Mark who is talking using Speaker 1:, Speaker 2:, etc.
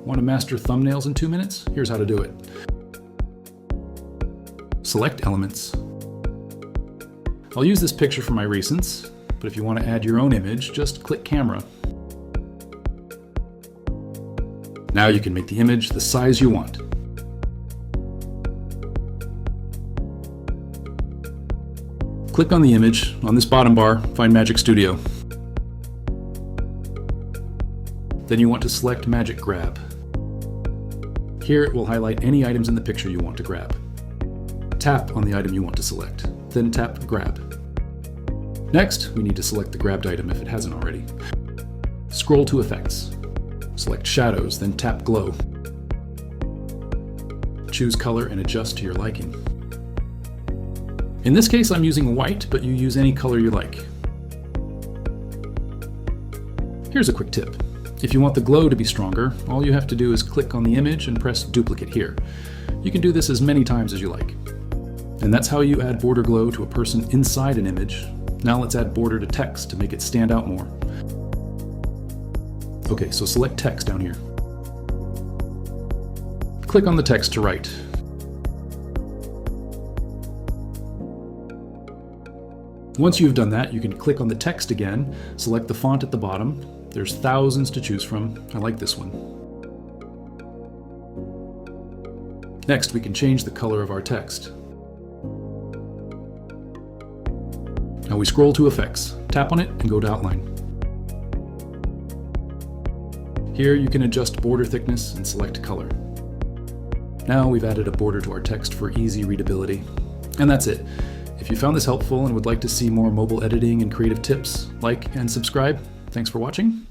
Speaker 1: Want to master thumbnails in 2 minutes? Here's how to do it. Select Elements. I'll use this picture for my recents, but if you want to add your own image, just click Camera. Now you can make the image the size you want. Click on the image. On this bottom bar, find Magic Studio. Then you want to select Magic Grab. Here it will highlight any items in the picture you want to grab. Tap on the item you want to select, then tap Grab. Next, we need to select the grabbed item if it hasn't already. Scroll to Effects. Select Shadows, then tap Glow. Choose color and adjust to your liking. In this case, I'm using white, but you use any color you like. Here's a quick tip. If you want the glow to be stronger, all you have to do is click on the image and press Duplicate here. You can do this as many times as you like. And that's how you add border glow to a person inside an image. Now let's add border to text to make it stand out more. Okay, so select text down here. Click on the text to write. Once you've done that, you can click on the text again, select the font at the bottom. There's thousands to choose from. I like this one. Next, we can change the color of our text. Now we scroll to Effects, tap on it, and go to Outline. Here you can adjust border thickness and select color. Now we've added a border to our text for easy readability. And that's it. If you found this helpful and would like to see more mobile editing and creative tips, like and subscribe. Thanks for watching.